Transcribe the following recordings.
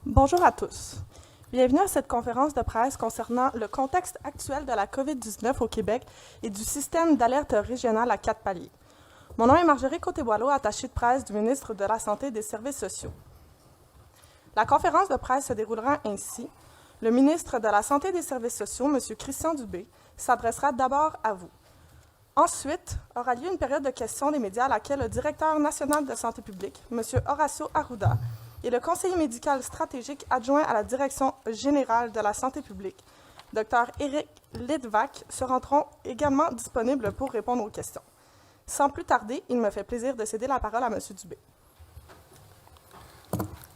Bonjour à tous. Bienvenue à cette conférence de presse concernant le contexte actuel de la COVID-19 au Québec et du système d'alerte régional à 4 paliers. Mon nom est Marjorie Côté-Boileau, attachée de presse du ministre de la Santé et des Services sociaux. La conférence de presse se déroulera ainsi. Le ministre de la Santé et des Services sociaux, M. Christian Dubé, s'adressera d'abord à vous. Ensuite, aura lieu une période de questions des médias à laquelle le directeur national de santé publique, M. Horacio Arruda, et le conseiller médical stratégique adjoint à la Direction générale de la santé publique, Dr. Éric Lidvac, se rendront également disponibles pour répondre aux questions. Sans plus tarder, il me fait plaisir de céder la parole à M. Dubé.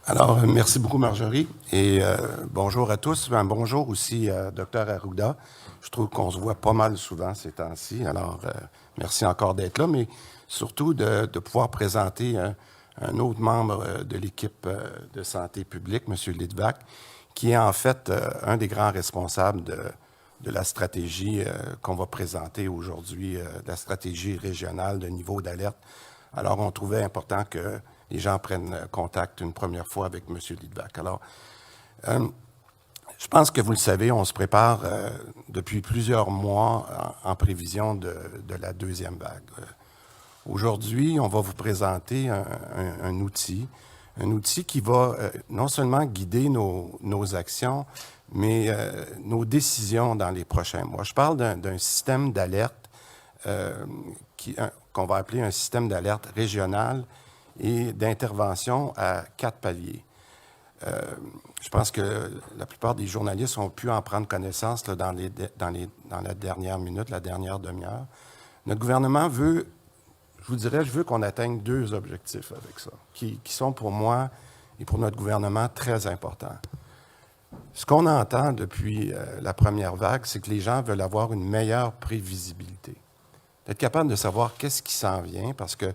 Alors, merci beaucoup, Marjorie, et bonjour à tous. Un bonjour aussi à Dr. Arruda. Je trouve qu'on se voit pas mal souvent ces temps-ci, alors merci encore d'être là, mais surtout de pouvoir présenter un autre membre de l'équipe de santé publique, M. Lidvac, qui est en fait un des grands responsables de la stratégie qu'on va présenter aujourd'hui, la stratégie régionale de niveau d'alerte. Alors, on trouvait important que les gens prennent contact une première fois avec M. Lidvac. Alors, je pense que vous le savez, on se prépare depuis plusieurs mois en prévision de la deuxième vague. Aujourd'hui, on va vous présenter un outil qui va non seulement guider nos actions, mais nos décisions dans les prochains mois. Je parle d'un système d'alerte qu'on va appeler un système d'alerte régional et d'intervention à 4 paliers. Je pense que la plupart des journalistes ont pu en prendre connaissance là, dans la dernière minute, la dernière demi-heure. Notre gouvernement veut, je veux qu'on atteigne 2 objectifs avec ça, qui sont pour moi et pour notre gouvernement très importants. Ce qu'on entend depuis la première vague, c'est que les gens veulent avoir une meilleure prévisibilité. Être capable de savoir qu'est-ce qui s'en vient, parce que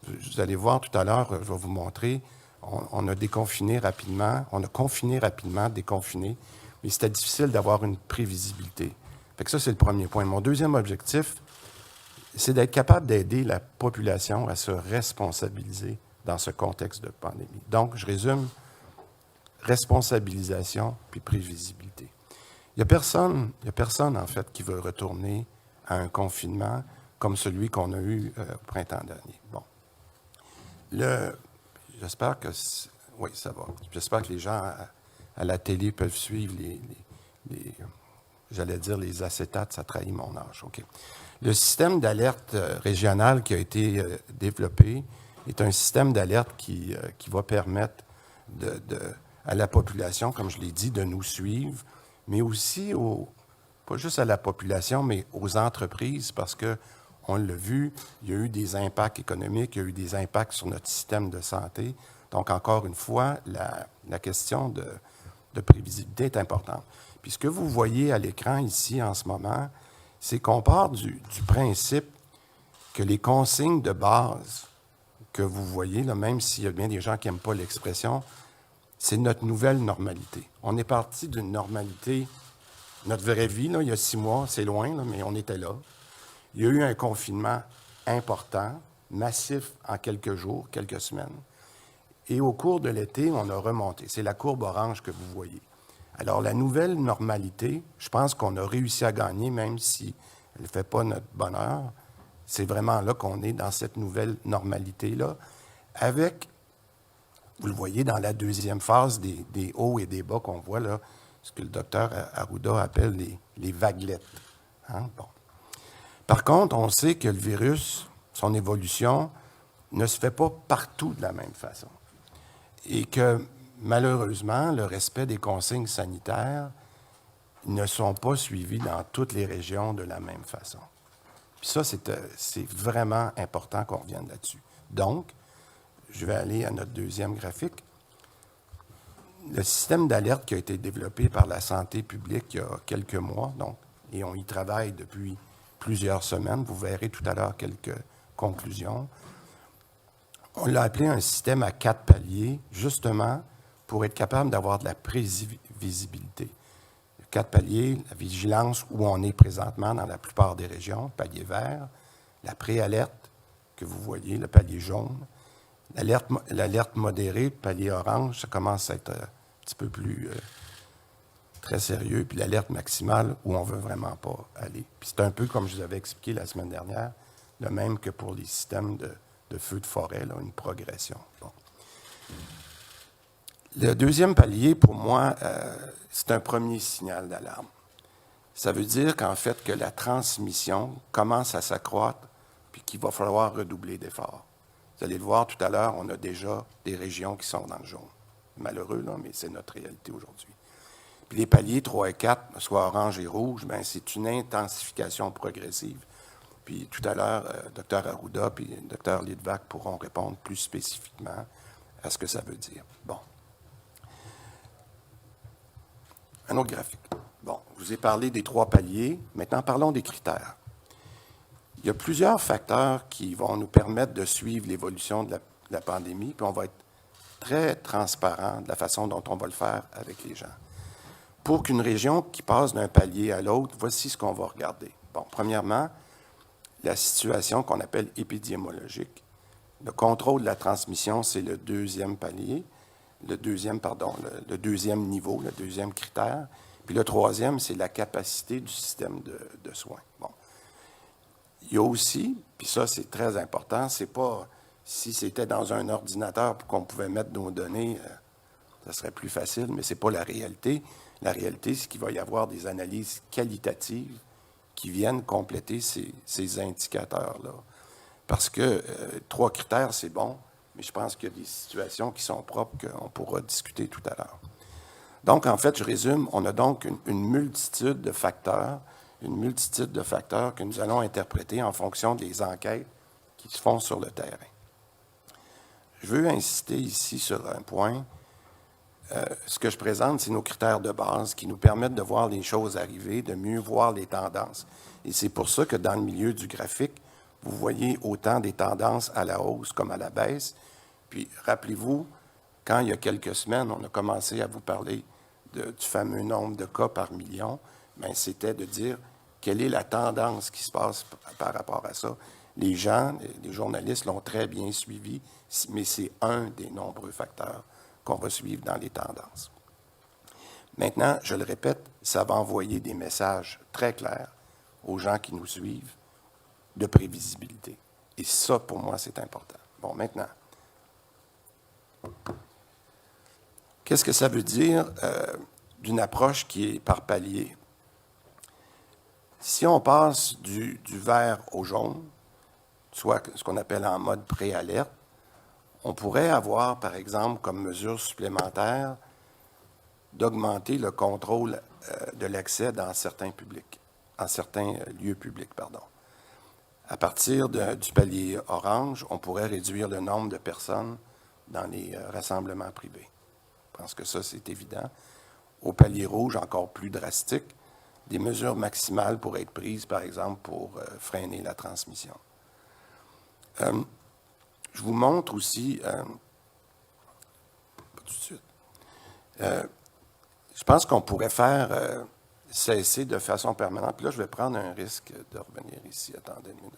vous allez voir tout à l'heure, je vais vous montrer, on a déconfiné rapidement, on a confiné rapidement, déconfiné, mais c'était difficile d'avoir une prévisibilité. Fait que ça, c'est le premier point. Mon deuxième objectif, c'est d'être capable d'aider la population à se responsabiliser dans ce contexte de pandémie. Donc, je résume, responsabilisation puis prévisibilité. Il n'y a personne, en fait, qui veut retourner à un confinement comme celui qu'on a eu au printemps dernier. Bon. J'espère que... Oui, ça va. J'espère que les gens à la télé peuvent suivre j'allais dire les acétates, ça trahit mon âge. OK. Le système d'alerte régional qui a été développé est un système d'alerte qui va permettre à la population, comme je l'ai dit, de nous suivre, mais aussi, pas juste à la population, mais aux entreprises, parce que on l'a vu, il y a eu des impacts économiques, il y a eu des impacts sur notre système de santé. Donc, encore une fois, la question de prévisibilité est importante. Puis, ce que vous voyez à l'écran ici en ce moment, c'est qu'on part du principe que les consignes de base que vous voyez, là, même s'il y a bien des gens qui n'aiment pas l'expression, c'est notre nouvelle normalité. On est parti d'une normalité, notre vraie vie, là, il y a 6 mois, c'est loin, là, mais on était là. Il y a eu un confinement important, massif en quelques jours, quelques semaines. Et au cours de l'été, on a remonté. C'est la courbe orange que vous voyez. Alors, la nouvelle normalité, je pense qu'on a réussi à gagner, même si elle ne fait pas notre bonheur. C'est vraiment là qu'on est dans cette nouvelle normalité-là, avec, vous le voyez dans la deuxième phase, des hauts et des bas qu'on voit là, ce que le docteur Arruda appelle les vaguelettes. Hein? Bon. Par contre, on sait que le virus, son évolution, ne se fait pas partout de la même façon. Et que, malheureusement, le respect des consignes sanitaires ne sont pas suivis dans toutes les régions de la même façon. Puis ça, c'est vraiment important qu'on revienne là-dessus. Donc, je vais aller à notre deuxième graphique. Le système d'alerte qui a été développé par la santé publique il y a quelques mois, donc, et on y travaille depuis plusieurs semaines. Vous verrez tout à l'heure quelques conclusions. On l'a appelé un système à 4 paliers, justement, pour être capable d'avoir de la prévisibilité. 4 paliers, la vigilance où on est présentement dans la plupart des régions, palier vert, La préalerte, que vous voyez, le palier jaune. L'alerte modérée, le palier orange, ça commence à être un petit peu plus très sérieux. Puis l'alerte maximale, où on ne veut vraiment pas aller. Puis c'est un peu comme je vous avais expliqué la semaine dernière, le même que pour les systèmes de feux de forêt, là, une progression. Bon. Le deuxième palier, pour moi, c'est un premier signal d'alarme. Ça veut dire qu'en fait, que la transmission commence à s'accroître puis qu'il va falloir redoubler d'efforts. Vous allez le voir tout à l'heure, on a déjà des régions qui sont dans le jaune. Malheureux, là, mais c'est notre réalité aujourd'hui. Puis les paliers 3 et 4, soit orange et rouge, bien, c'est une intensification progressive. Puis tout à l'heure, Dr Arruda puis Dr Lidvac pourront répondre plus spécifiquement à ce que ça veut dire. Bon. Un autre graphique. Bon, je vous ai parlé des 3 paliers. Maintenant, parlons des critères. Il y a plusieurs facteurs qui vont nous permettre de suivre l'évolution de la pandémie, puis on va être très transparent de la façon dont on va le faire avec les gens. Pour qu'une région qui passe d'un palier à l'autre, voici ce qu'on va regarder. Bon, premièrement, la situation qu'on appelle épidémiologique. Le contrôle de la transmission, c'est le deuxième palier, le deuxième niveau, le deuxième critère. Puis le troisième, c'est la capacité du système de soins. Bon. Il y a aussi, puis ça c'est très important, c'est pas si c'était dans un ordinateur pour qu'on pouvait mettre nos données, ça serait plus facile, mais c'est pas la réalité. La réalité, c'est qu'il va y avoir des analyses qualitatives qui viennent compléter ces indicateurs-là. Parce que 3 critères, c'est bon, mais je pense qu'il y a des situations qui sont propres qu'on pourra discuter tout à l'heure. Donc, en fait, je résume, on a donc une multitude de facteurs que nous allons interpréter en fonction des enquêtes qui se font sur le terrain. Je veux insister ici sur un point. Ce que je présente, c'est nos critères de base qui nous permettent de voir les choses arriver, de mieux voir les tendances. Et c'est pour ça que dans le milieu du graphique, vous voyez autant des tendances à la hausse comme à la baisse. Puis, rappelez-vous, quand il y a quelques semaines, on a commencé à vous parler du fameux nombre de cas par million, bien, c'était de dire quelle est la tendance qui se passe par rapport à ça. Les gens, les journalistes l'ont très bien suivi, mais c'est un des nombreux facteurs qu'on va suivre dans les tendances. Maintenant, je le répète, ça va envoyer des messages très clairs aux gens qui nous suivent de prévisibilité. Et ça, pour moi, c'est important. Bon, maintenant, qu'est-ce que ça veut dire d'une approche qui est par palier? Si on passe du vert au jaune, soit ce qu'on appelle en mode préalerte, on pourrait avoir, par exemple, comme mesure supplémentaire, d'augmenter le contrôle de l'accès dans certains lieux publics. À partir du palier orange, on pourrait réduire le nombre de personnes dans les rassemblements privés. Je pense que ça, c'est évident. Au palier rouge, encore plus drastique, des mesures maximales pourraient être prises, par exemple, pour freiner la transmission. Je vous montre aussi, pas tout de suite, je pense qu'on pourrait faire cesser de façon permanente. Puis là, je vais prendre un risque de revenir ici. Attendez une minute.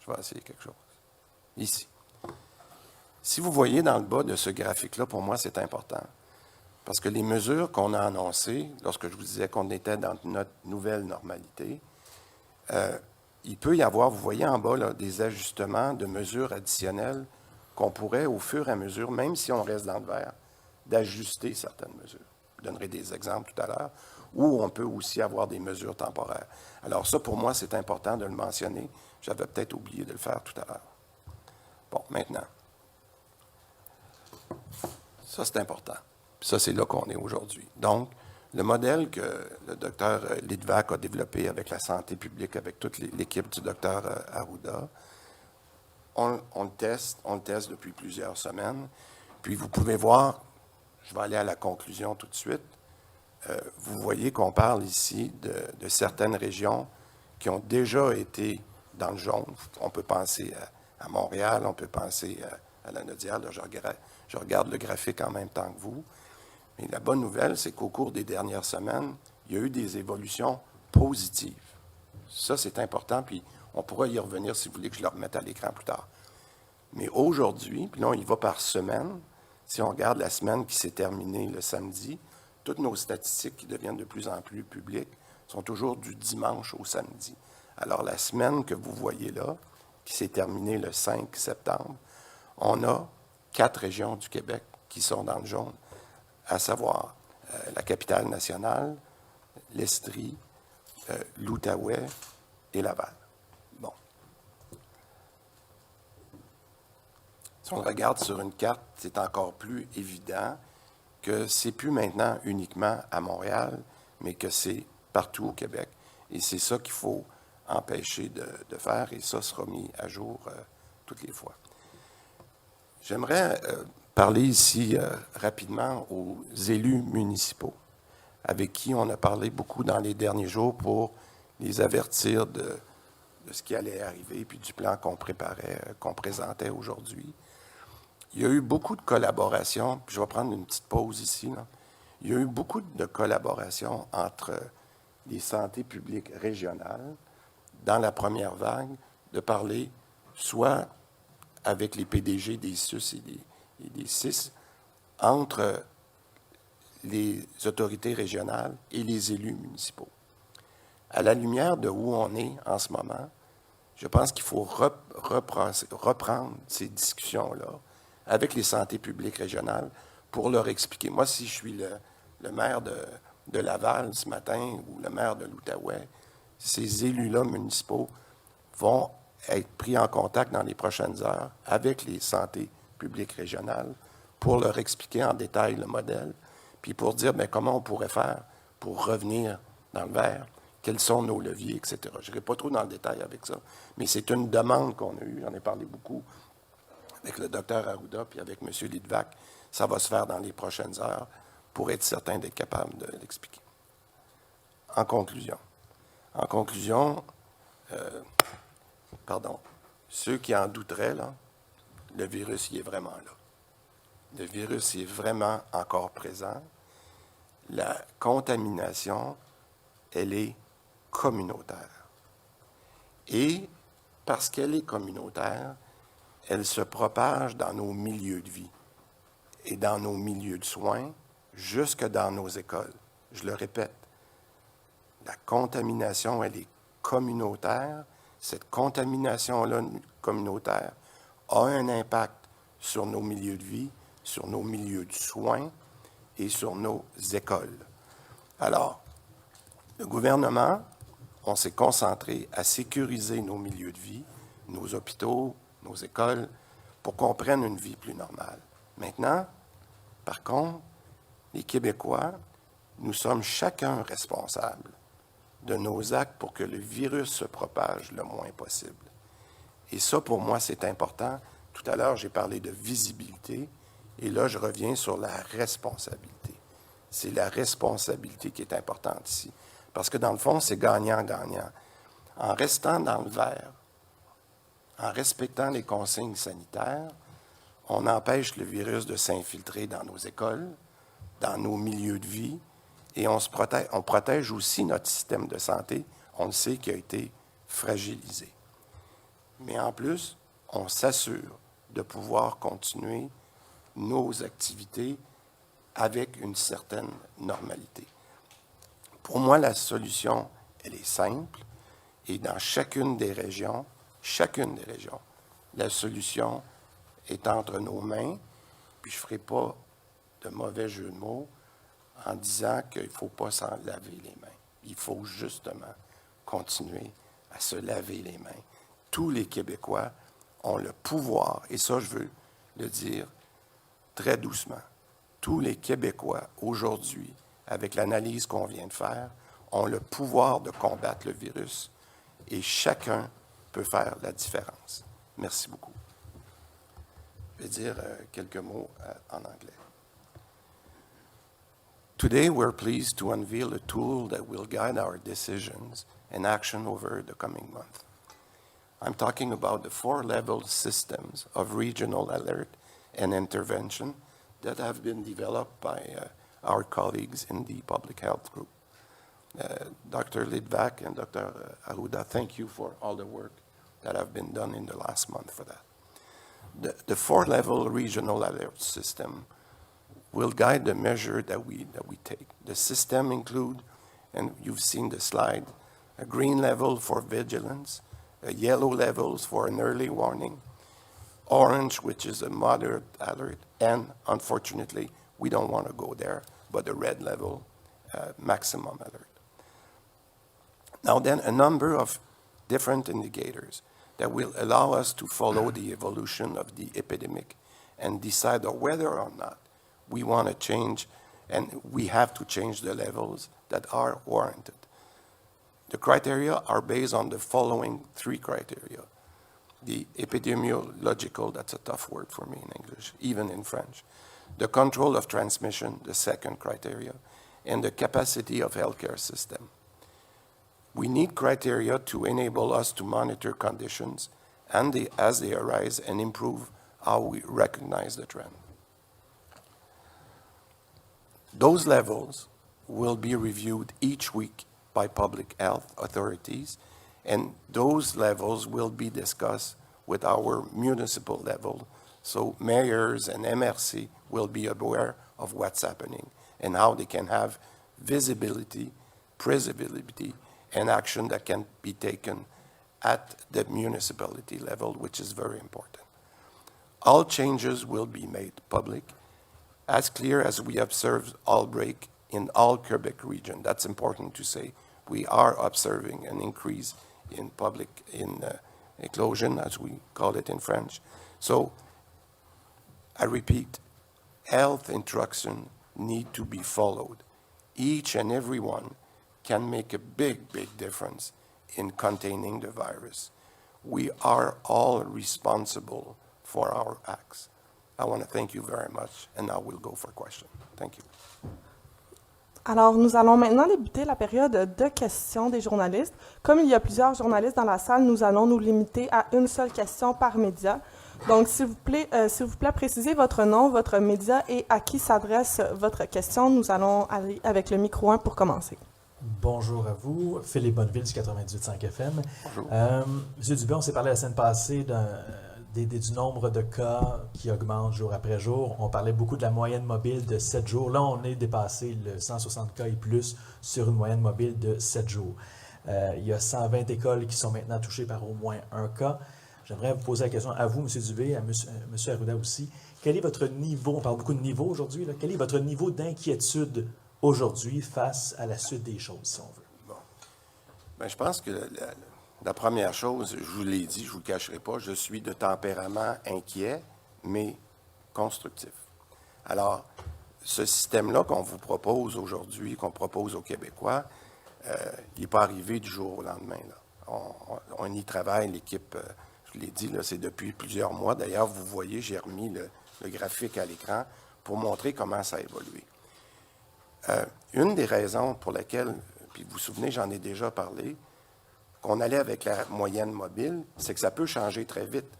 Je vais essayer quelque chose. Ici. Si vous voyez dans le bas de ce graphique-là, pour moi, c'est important. Parce que les mesures qu'on a annoncées, lorsque je vous disais qu'on était dans notre nouvelle normalité, il peut y avoir, vous voyez en bas, là, des ajustements de mesures additionnelles qu'on pourrait, au fur et à mesure, même si on reste dans le vert, d'ajuster certaines mesures. Je donnerai des exemples tout à l'heure, ou on peut aussi avoir des mesures temporaires. Alors ça, pour moi, c'est important de le mentionner. J'avais peut-être oublié de le faire tout à l'heure. Bon, maintenant. Ça, c'est important. Puis ça, c'est là qu'on est aujourd'hui. Donc, le modèle que le docteur Lidvac a développé avec la santé publique, avec toute l'équipe du docteur Arruda, on le teste depuis plusieurs semaines. Puis vous pouvez voir, je vais aller à la conclusion tout de suite, vous voyez qu'on parle ici de certaines régions qui ont déjà été dans le jaune. On peut penser à Montréal, on peut penser à la Naudière. Là, je regarde le graphique en même temps que vous. Mais la bonne nouvelle, c'est qu'au cours des dernières semaines, il y a eu des évolutions positives. Ça, c'est important, puis on pourra y revenir si vous voulez que je le remette à l'écran plus tard. Mais aujourd'hui, puis là, on y va par semaine. Si on regarde la semaine qui s'est terminée le samedi, toutes nos statistiques qui deviennent de plus en plus publiques sont toujours du dimanche au samedi. Alors, la semaine que vous voyez là, qui s'est terminée le 5 septembre, on a 4 régions du Québec qui sont dans le jaune, à savoir la capitale nationale, l'Estrie, l'Outaouais et Laval. Bon. Si on regarde sur une carte, c'est encore plus évident que c'est plus maintenant uniquement à Montréal, mais que c'est partout au Québec. Et c'est ça qu'il faut empêcher de faire, et ça sera mis à jour toutes les fois. J'aimerais parler ici rapidement aux élus municipaux, avec qui on a parlé beaucoup dans les derniers jours pour les avertir de ce qui allait arriver, puis du plan qu'on préparait, qu'on présentait aujourd'hui. Il y a eu beaucoup de collaboration, puis je vais prendre une petite pause ici, là. Il y a eu beaucoup de collaboration entre les santé publiques régionales dans la première vague, de parler soit avec les PDG des SUS et des CIS, entre les autorités régionales et les élus municipaux. À la lumière de où on est en ce moment, je pense qu'il faut reprendre ces discussions-là avec les santé publiques régionales pour leur expliquer. Moi, si je suis le maire de Laval ce matin ou le maire de l'Outaouais, ces élus-là municipaux vont être pris en contact dans les prochaines heures avec les santé publiques régionales pour leur expliquer en détail le modèle, puis pour dire bien, comment on pourrait faire pour revenir dans le vert, quels sont nos leviers, etc. Je n'irai pas trop dans le détail avec ça, mais c'est une demande qu'on a eue. J'en ai parlé beaucoup avec le docteur Arruda puis avec M. Lidvac. Ça va se faire dans les prochaines heures pour être certain d'être capable de l'expliquer. En conclusion, ceux qui en douteraient, là, le virus, il est vraiment là. Le virus est vraiment encore présent. La contamination, elle est communautaire. Et parce qu'elle est communautaire, elle se propage dans nos milieux de vie et dans nos milieux de soins, jusque dans nos écoles. Je le répète, la contamination, elle est communautaire. Cette contamination-là communautaire a un impact sur nos milieux de vie, sur nos milieux de soins et sur nos écoles. Alors, le gouvernement, on s'est concentré à sécuriser nos milieux de vie, nos hôpitaux, nos écoles, pour qu'on prenne une vie plus normale. Maintenant, par contre, les Québécois, nous sommes chacun responsables de nos actes pour que le virus se propage le moins possible. Et ça, pour moi, c'est important. Tout à l'heure, j'ai parlé de visibilité, et là, je reviens sur la responsabilité. C'est la responsabilité qui est importante ici. Parce que dans le fond, c'est gagnant-gagnant. En restant dans le vert, en respectant les consignes sanitaires, on empêche le virus de s'infiltrer dans nos écoles, dans nos milieux de vie, et on protège aussi notre système de santé, on le sait, qui a été fragilisé. Mais en plus, on s'assure de pouvoir continuer nos activités avec une certaine normalité. Pour moi, la solution, elle est simple, et dans chacune des régions, la solution est entre nos mains, puis je ne ferai pas de mauvais jeu de mots en disant qu'il ne faut pas s'en laver les mains. Il faut justement continuer à se laver les mains. Tous les Québécois ont le pouvoir, et ça, je veux le dire très doucement, tous les Québécois, aujourd'hui, avec l'analyse qu'on vient de faire, ont le pouvoir de combattre le virus, et chacun peut faire la différence. Merci beaucoup. Je vais dire quelques mots en anglais. Today, we're pleased to unveil a tool that will guide our decisions and action over the coming month. I'm talking about the 4-level systems of regional alert and intervention that have been developed by our colleagues in the public health group. Dr. Lidvack and Dr. Arruda, thank you for all the work that have been done in the last month for that. The four-level regional alert system will guide the measure that we take. The system include, and you've seen the slide, a green level for vigilance, a yellow levels for an early warning, orange, which is a moderate alert, and unfortunately, we don't want to go there, but a red level, maximum alert. Now then, a number of different indicators that will allow us to follow the evolution of the epidemic and decide whether or not we want to change, and we have to change the levels that are warranted. The criteria are based on the following three criteria. The epidemiological, that's a tough word for me in English, even in French. The control of transmission, the second criteria, and the capacity of healthcare system. We need criteria to enable us to monitor conditions and as they arise and improve how we recognize the trend. Those levels will be reviewed each week by public health authorities, and those levels will be discussed with our municipal level. So mayors and MRC will be aware of what's happening and how they can have visibility, predictability, and action that can be taken at the municipality level, which is very important. All changes will be made public, as clear as we observe outbreak in all Quebec region. That's important to say. We are observing an increase in public, eclosion, as we call it in French. So, I repeat, health instructions need to be followed. Each and every one can make a big, big difference in containing the virus. We are all responsible for our acts. I want to thank you very much, and now we'll go for questions. Thank you. Alors, nous allons maintenant débuter la période de questions des journalistes. Comme il y a plusieurs journalistes dans la salle, nous allons nous limiter à une seule question par média. Donc, s'il vous plaît, précisez votre nom, votre média et à qui s'adresse votre question. Nous allons aller avec le micro 1 pour commencer. Bonjour à vous, Philippe Bonneville du 98.5 FM. Bonjour. Monsieur Dubé, on s'est parlé la semaine passée du nombre de cas qui augmente jour après jour. On parlait beaucoup de la moyenne mobile de 7 jours. Là, on est dépassé le 160 cas et plus sur une moyenne mobile de 7 jours. Il y a 120 écoles qui sont maintenant touchées par au moins un cas. J'aimerais vous poser la question à vous, M. Dubé, à M. Arruda aussi. Quel est votre niveau, on parle beaucoup de niveau aujourd'hui, quel est votre niveau d'inquiétude aujourd'hui face à la suite des choses, si on veut? Bon. Bien, je pense que la première chose, je vous l'ai dit, je ne vous le cacherai pas, je suis de tempérament inquiet, mais constructif. Alors, ce système-là qu'on vous propose aujourd'hui, qu'on propose aux Québécois, il n'est pas arrivé du jour au lendemain. Là. On y travaille, l'équipe, je l'ai dit, là, c'est depuis plusieurs mois. D'ailleurs, vous voyez, j'ai remis le graphique à l'écran pour montrer comment ça a évolué. Une des raisons pour lesquelles, puis vous vous souvenez, j'en ai déjà parlé, qu'on allait avec la moyenne mobile, c'est que ça peut changer très vite.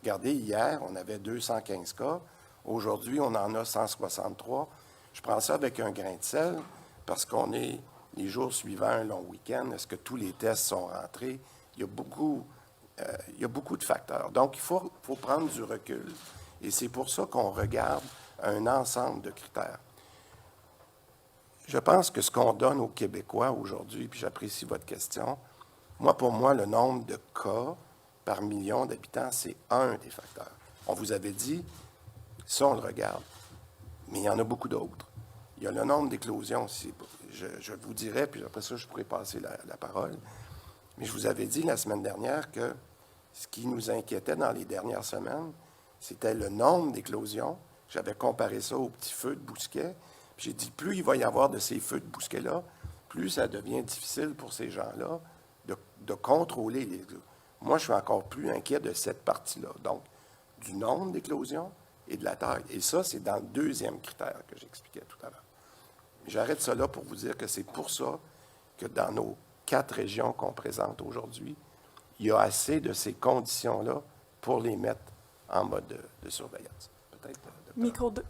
Regardez, hier, on avait 215 cas. Aujourd'hui, on en a 163. Je prends ça avec un grain de sel parce qu'on est les jours suivants un long week-end. Est-ce que tous les tests sont rentrés? Il y a beaucoup de facteurs. Donc, il faut prendre du recul. Et c'est pour ça qu'on regarde un ensemble de critères. Je pense que ce qu'on donne aux Québécois aujourd'hui, puis j'apprécie votre question, pour moi, le nombre de cas par million d'habitants, c'est un des facteurs. On vous avait dit, ça, on le regarde, mais il y en a beaucoup d'autres. Il y a le nombre d'éclosions. Je vous dirais, puis après ça, je pourrais passer la parole, mais je vous avais dit la semaine dernière que ce qui nous inquiétait dans les dernières semaines, c'était le nombre d'éclosions. J'avais comparé ça au petit feu de Bousquet. Puis j'ai dit, plus il va y avoir de ces feux de Bousquet-là, plus ça devient difficile pour ces gens-là de contrôler les éclosions. Moi, je suis encore plus inquiet de cette partie-là. Donc, du nombre d'éclosions et de la taille. Et ça, c'est dans le deuxième critère que j'expliquais tout à l'heure. J'arrête ça là pour vous dire que c'est pour ça que dans nos 4 régions qu'on présente aujourd'hui, il y a assez de ces conditions-là pour les mettre en mode de surveillance. Peut-être. Micro 2.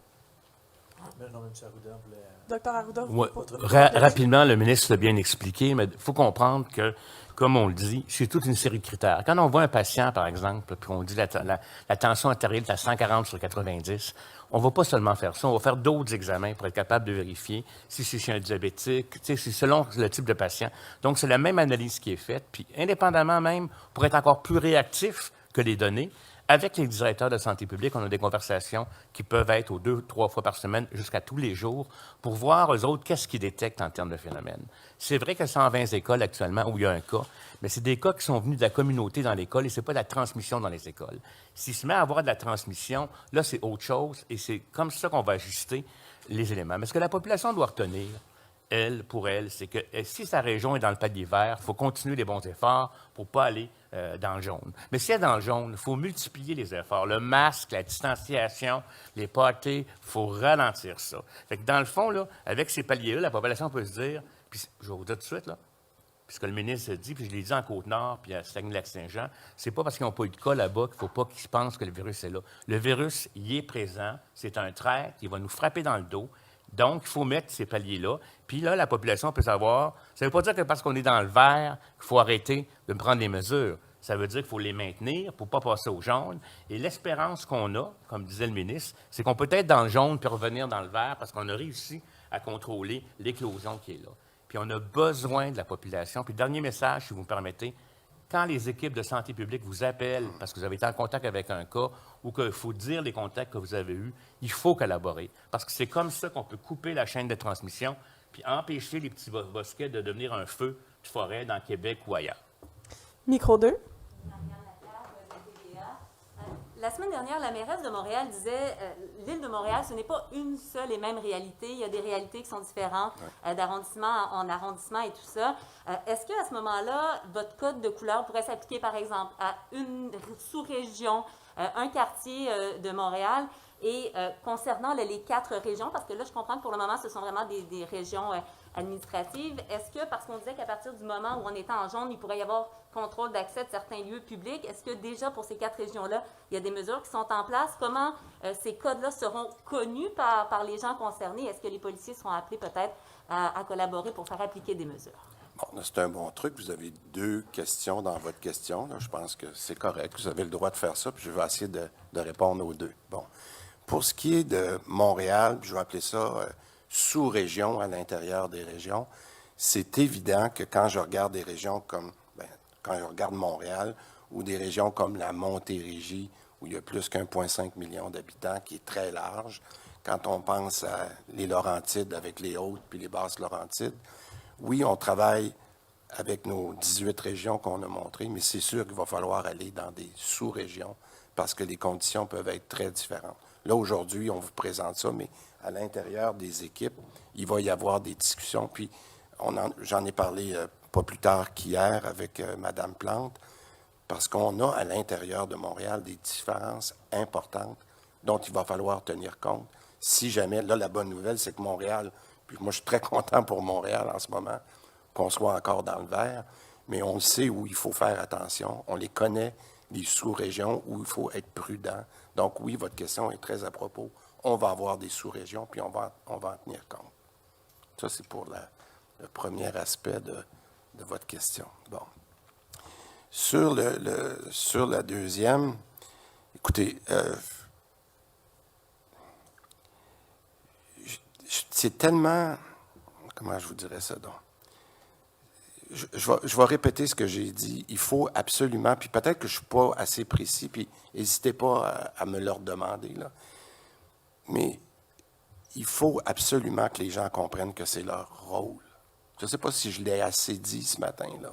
Non, même si Arruda voulait... Docteur Arruda, vous Ouais, voulez pas- rapidement, le ministre l'a bien expliqué, mais il faut comprendre que, comme on le dit, c'est toute une série de critères. Quand on voit un patient, par exemple, puis on dit la tension artérielle est à 140 sur 90, on ne va pas seulement faire ça, on va faire d'autres examens pour être capable de vérifier si c'est chez un diabétique, c'est selon le type de patient. Donc, c'est la même analyse qui est faite, puis indépendamment même, pour être encore plus réactif que les données, avec les directeurs de santé publique, on a des conversations qui peuvent être aux 2-3 fois par semaine jusqu'à tous les jours pour voir, eux autres, qu'est-ce qu'ils détectent en termes de phénomènes. C'est vrai qu'il y a 120 écoles actuellement où il y a un cas, mais c'est des cas qui sont venus de la communauté dans l'école et ce n'est pas de la transmission dans les écoles. S'il se met à avoir de la transmission, là, c'est autre chose et c'est comme ça qu'on va ajuster les éléments. Mais ce que la population doit retenir, pour elle, c'est que si sa région est dans le palier vert, il faut continuer les bons efforts pour ne pas aller dans le jaune. Mais si elle est dans le jaune, il faut multiplier les efforts. Le masque, la distanciation, les parties, il faut ralentir ça. Fait que dans le fond, là, avec ces paliers-là, la population peut se dire, puis je vais vous dire tout de suite, là, puis ce que le ministre dit, puis je l'ai dit en Côte-Nord, puis à Saguenay-Lac-Saint-Jean, c'est pas parce qu'ils n'ont pas eu de cas là-bas qu'il ne faut pas qu'ils pensent que le virus est là. Le virus, il est présent, c'est un trait qui va nous frapper dans le dos. Donc, il faut mettre ces paliers-là. Puis là, la population peut savoir. Ça ne veut pas dire que parce qu'on est dans le vert, qu'il faut arrêter de prendre les mesures. Ça veut dire qu'il faut les maintenir pour ne pas passer au jaune. Et l'espérance qu'on a, comme disait le ministre, c'est qu'on peut être dans le jaune puis revenir dans le vert parce qu'on a réussi à contrôler l'éclosion qui est là. Puis on a besoin de la population. Puis dernier message, si vous me permettez, quand les équipes de santé publique vous appellent parce que vous avez été en contact avec un cas ou qu'il faut dire les contacts que vous avez eus, il faut collaborer. Parce que c'est comme ça qu'on peut couper la chaîne de transmission puis empêcher les petits bosquets de devenir un feu de forêt dans Québec ou ailleurs. Micro 2. La semaine dernière, la mairesse de Montréal disait l'île de Montréal, ce n'est pas une seule et même réalité. Il y a des réalités qui sont différentes d'arrondissement en arrondissement et tout ça. Est-ce qu'à ce moment-là, votre code de couleur pourrait s'appliquer, par exemple, à une sous-région, un quartier de Montréal? Et concernant les 4 régions, parce que là, je comprends que pour le moment, ce sont vraiment des régions administratives, est-ce que, parce qu'on disait qu'à partir du moment où on était en jaune, il pourrait y avoir contrôle d'accès de certains lieux publics, est-ce que déjà pour ces 4 régions-là, il y a des mesures qui sont en place? Comment ces codes-là seront connus par les gens concernés? Est-ce que les policiers seront appelés peut-être à collaborer pour faire appliquer des mesures? Bon, c'est un bon truc. Vous avez 2 questions dans votre question. Là. Je pense que c'est correct. Vous avez le droit de faire ça, puis je vais essayer de répondre aux 2. Bon. Pour ce qui est de Montréal, je vais appeler ça sous-région à l'intérieur des régions, c'est évident que quand je regarde des régions comme, quand je regarde Montréal, ou des régions comme la Montérégie, où il y a plus qu'1,5 million d'habitants, qui est très large, quand on pense à les Laurentides avec les Hautes puis les Basses Laurentides, oui, on travaille avec nos 18 régions qu'on a montrées, mais c'est sûr qu'il va falloir aller dans des sous-régions parce que les conditions peuvent être très différentes. Là, aujourd'hui, on vous présente ça, mais à l'intérieur des équipes, il va y avoir des discussions. Puis, j'en ai parlé pas plus tard qu'hier avec Mme Plante, parce qu'on a à l'intérieur de Montréal des différences importantes dont il va falloir tenir compte. Si jamais, là, la bonne nouvelle, c'est que Montréal, puis moi, je suis très content pour Montréal en ce moment, qu'on soit encore dans le vert, mais on sait où il faut faire attention. On les connaît, les sous-régions, où il faut être prudent. Donc, oui, votre question est très à propos. On va avoir des sous-régions, puis on va en tenir compte. Ça, c'est pour le premier aspect de votre question. Bon. Sur la deuxième, écoutez, c'est tellement... Comment je vous dirais ça, donc? Je vais répéter ce que j'ai dit. Il faut absolument, puis peut-être que je ne suis pas assez précis, puis n'hésitez pas à me le redemander, là. Mais il faut absolument que les gens comprennent que c'est leur rôle. Je ne sais pas si je l'ai assez dit ce matin, là,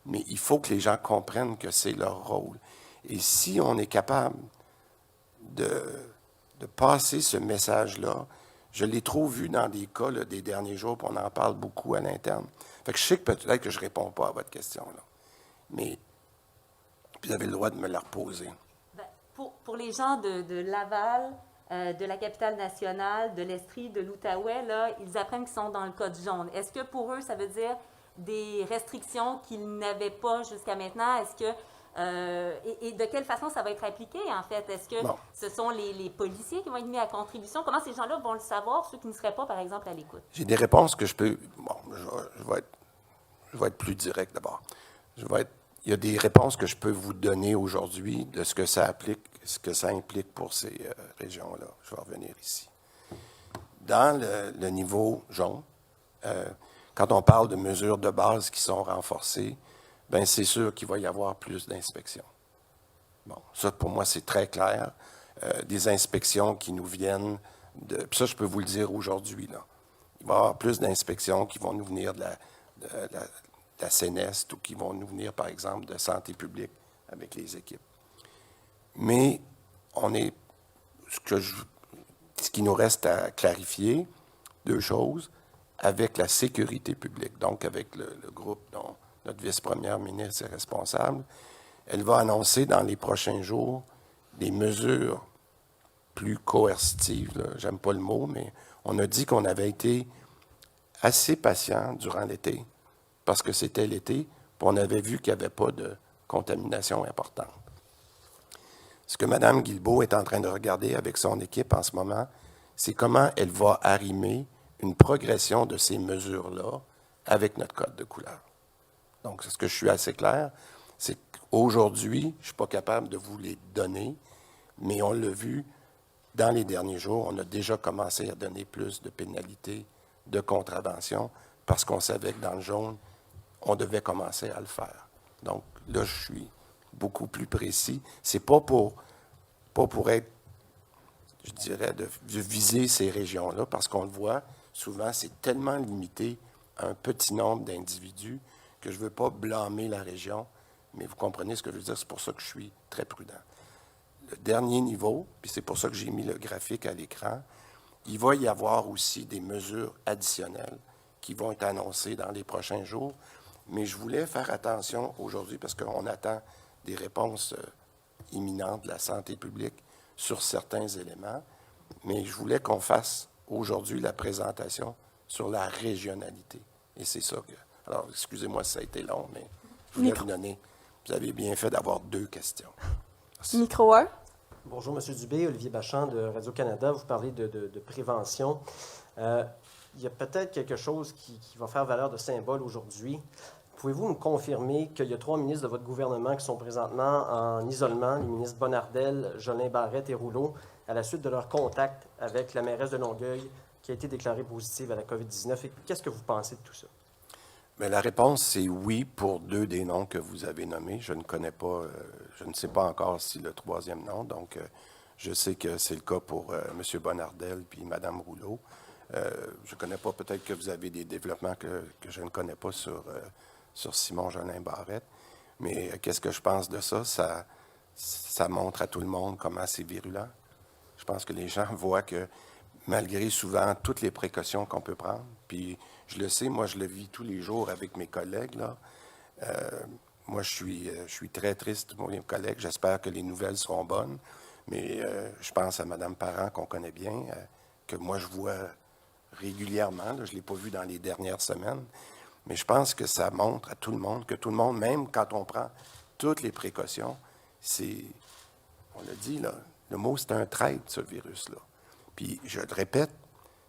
mais il faut que les gens comprennent que c'est leur rôle. Et si on est capable de passer ce message-là, je l'ai trop vu dans des cas là, des derniers jours, puis on en parle beaucoup à l'interne. Fait que je sais que peut-être que je ne réponds pas à votre question, là. Mais vous avez le droit de me la reposer. Bien, pour les gens de Laval, de la capitale nationale, de l'Estrie, de l'Outaouais, là, ils apprennent qu'ils sont dans le code jaune. Est-ce que pour eux, ça veut dire des restrictions qu'ils n'avaient pas jusqu'à maintenant? Est-ce que Et de quelle façon ça va être appliqué, en fait? Est-ce que ce sont les policiers qui vont être mis à contribution? Comment ces gens-là vont le savoir, ceux qui ne seraient pas, par exemple, à l'écoute? J'ai des réponses que je peux... Bon, je vais être plus direct d'abord. Il y a des réponses que je peux vous donner aujourd'hui de ce que ça implique pour ces régions-là. Je vais revenir ici. Dans le niveau jaune, quand on parle de mesures de base qui sont renforcées, bien, c'est sûr qu'il va y avoir plus d'inspections. Bon, ça, pour moi, c'est très clair. Des inspections qui nous viennent de... Puis ça, je peux vous le dire aujourd'hui, là. Il va y avoir plus d'inspections qui vont nous venir de la CNEST ou qui vont nous venir, par exemple, de santé publique avec les équipes. Mais ce qui nous reste à clarifier, deux choses, avec la sécurité publique, donc avec le groupe dont notre vice-première ministre est responsable, elle va annoncer dans les prochains jours des mesures plus coercitives. J'aime pas le mot, mais on a dit qu'on avait été assez patient durant l'été, parce que c'était l'été, puis on avait vu qu'il n'y avait pas de contamination importante. Ce que Mme Guilbeault est en train de regarder avec son équipe en ce moment, c'est comment elle va arrimer une progression de ces mesures-là avec notre code de couleur. Donc, c'est ce que je suis assez clair, c'est qu'aujourd'hui, je ne suis pas capable de vous les donner, mais on l'a vu dans les derniers jours, on a déjà commencé à donner plus de pénalités, de contraventions, parce qu'on savait que dans le jaune, on devait commencer à le faire. Donc, là, je suis beaucoup plus précis. C'est pas pour être, je dirais, de viser ces régions-là, parce qu'on le voit, souvent, c'est tellement limité à un petit nombre d'individus que je ne veux pas blâmer la région, mais vous comprenez ce que je veux dire, c'est pour ça que je suis très prudent. Le dernier niveau, puis c'est pour ça que j'ai mis le graphique à l'écran, il va y avoir aussi des mesures additionnelles qui vont être annoncées dans les prochains jours, mais je voulais faire attention aujourd'hui parce qu'on attend des réponses imminentes de la santé publique sur certains éléments, mais je voulais qu'on fasse aujourd'hui la présentation sur la régionalité. Et c'est ça que... Alors, excusez-moi si ça a été long, mais je voulais vous donner... Vous avez bien fait d'avoir deux questions. Merci. Micro 1. Bonjour, M. Dubé. Olivier Bachand de Radio-Canada. Vous parlez de prévention. Il y a peut-être quelque chose qui va faire valeur de symbole aujourd'hui. Pouvez-vous me confirmer qu'il y a 3 ministres de votre gouvernement qui sont présentement en isolement, les ministres Bonnardel, Jolin Barrette et Rouleau, à la suite de leur contact avec la mairesse de Longueuil qui a été déclarée positive à la COVID-19? Et qu'est-ce que vous pensez de tout ça? Bien, la réponse, c'est oui pour 2 des noms que vous avez nommés. Je ne connais pas, je ne sais pas encore si le 3e nom, donc je sais que c'est le cas pour M. Bonnardel puis Mme Rouleau. Je ne connais pas, peut-être que vous avez des développements que je ne connais pas sur Simon Jolin Barrette, mais qu'est-ce que je pense de ça? Ça montre à tout le monde comment c'est virulent. Je pense que les gens voient que malgré souvent toutes les précautions qu'on peut prendre, puis je le sais, moi je le vis tous les jours avec mes collègues, là. Moi je suis très triste pour mes collègues, j'espère que les nouvelles seront bonnes, mais je pense à Mme Parent qu'on connaît bien, que moi je vois régulièrement, là, je ne l'ai pas vu dans les dernières semaines, mais je pense que ça montre à tout le monde, que tout le monde, même quand on prend toutes les précautions, on l'a dit, là, le mot c'est un traître, ce virus-là. Puis, je le répète,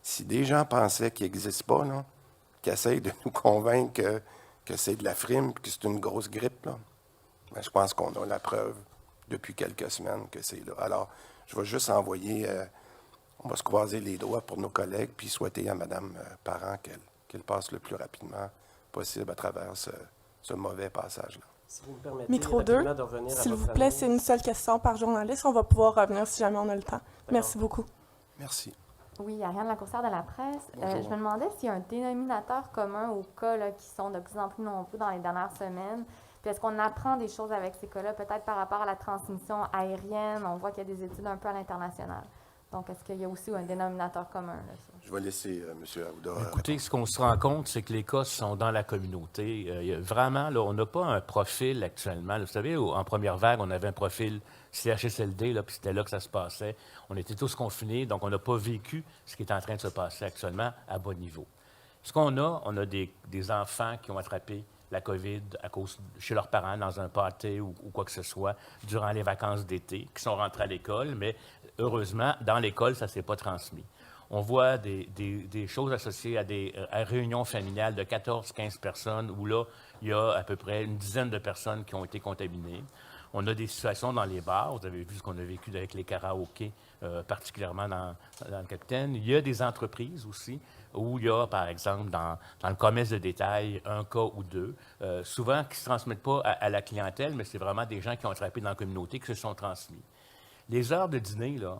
si des gens pensaient qu'il n'existe pas, là, qui essayent de nous convaincre que c'est de la frime, que c'est une grosse grippe, là, bien, je pense qu'on a la preuve depuis quelques semaines que c'est là. Alors, je vais juste envoyer, on va se croiser les doigts pour nos collègues, puis souhaiter à Mme Parent qu'elle passe le plus rapidement possible à travers ce mauvais passage-là. Si vous me permettez, Micro 2, de revenir à s'il votre vous plaît, annonce. c'est une seule question par journaliste. On va pouvoir revenir si jamais on a le temps. Merci beaucoup. Merci. Oui, Ariane Lacourcière de la presse. Bonjour. Je me demandais s'il y a un dénominateur commun aux cas là, qui sont de plus en plus nombreux dans les dernières semaines. Puis est-ce qu'on apprend des choses avec ces cas-là, peut-être par rapport à la transmission aérienne? On voit qu'il y a des études un peu à l'international. Donc, est-ce qu'il y a aussi un dénominateur commun? Là, ça? Je vais laisser M. Arruda. Écoutez, ce qu'on se rend compte, c'est que les cas sont dans la communauté. Il y a vraiment, là, on n'a pas un profil actuellement. Là, vous savez, en première vague, on avait un profil CHSLD, là, puis c'était là que ça se passait. On était tous confinés, donc on n'a pas vécu ce qui est en train de se passer actuellement à bas niveau. Ce qu'on a, on a des enfants qui ont attrapé la COVID chez leurs parents dans un party ou quoi que ce soit durant les vacances d'été, qui sont rentrés à l'école, mais heureusement, dans l'école, ça ne s'est pas transmis. On voit des choses associées à réunions familiales de 14-15 personnes où là, il y a à peu près une dizaine de personnes qui ont été contaminées. On a des situations dans les bars. Vous avez vu ce qu'on a vécu avec les karaokés, particulièrement dans le Capitaine. Il y a des entreprises aussi où il y a, par exemple, dans le commerce de détail, un cas ou deux, souvent qui ne se transmettent pas à la clientèle, mais c'est vraiment des gens qui ont attrapé dans la communauté qui se sont transmis. Les heures de dîner, là,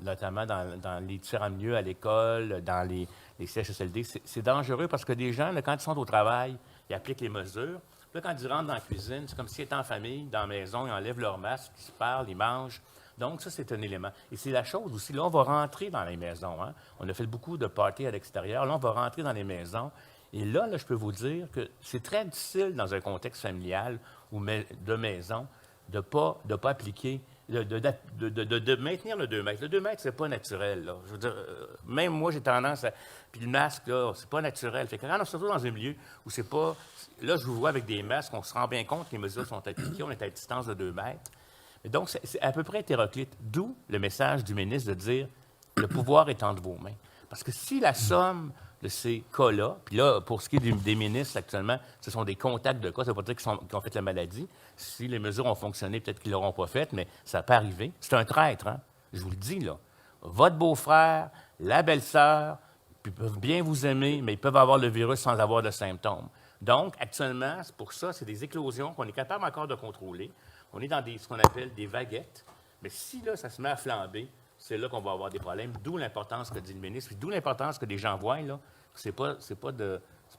notamment dans les différents milieux à l'école, dans les CHSLD, c'est dangereux parce que des gens, là, quand ils sont au travail, ils appliquent les mesures. Là, quand ils rentrent dans la cuisine, c'est comme s'ils étaient en famille, dans la maison, ils enlèvent leur masque, ils se parlent, ils mangent. Donc, ça, c'est un élément. Et c'est la chose aussi. Là, on va rentrer dans les maisons. Hein? On a fait beaucoup de parties à l'extérieur. Là, on va rentrer dans les maisons. Et là, je peux vous dire que c'est très difficile dans un contexte familial ou de maison de ne pas appliquer, de maintenir le 2 mètres. Le 2 mètres, c'est pas naturel. Là. Je veux dire, même moi, j'ai tendance à... Puis le masque, là, c'est pas naturel. Fait que quand on se retrouve dans un milieu où c'est pas... Là, je vous vois avec des masques, on se rend bien compte que les mesures sont appliquées, on est à distance de 2 mètres. Et donc, c'est à peu près hétéroclite. D'où le message du ministre de dire « le pouvoir est entre vos mains ». Parce que si la somme de ces cas-là, puis là, pour ce qui est des ministres actuellement, ce sont des contacts de cas, ça ne veut pas dire qu'ils ont fait la maladie. Si les mesures ont fonctionné, peut-être qu'ils ne l'auront pas fait, mais ça peut arriver. C'est un traître, hein? Je vous le dis, là. Votre beau-frère, la belle-sœur, puis ils peuvent bien vous aimer, mais ils peuvent avoir le virus sans avoir de symptômes. Donc, actuellement, c'est pour ça, c'est des éclosions qu'on est capable encore de contrôler. On est dans ce qu'on appelle des vaguettes. Mais si, là, ça se met à flamber, c'est là qu'on va avoir des problèmes. D'où l'importance que dit le ministre, puis d'où l'importance que les gens voient, là, que c'est pas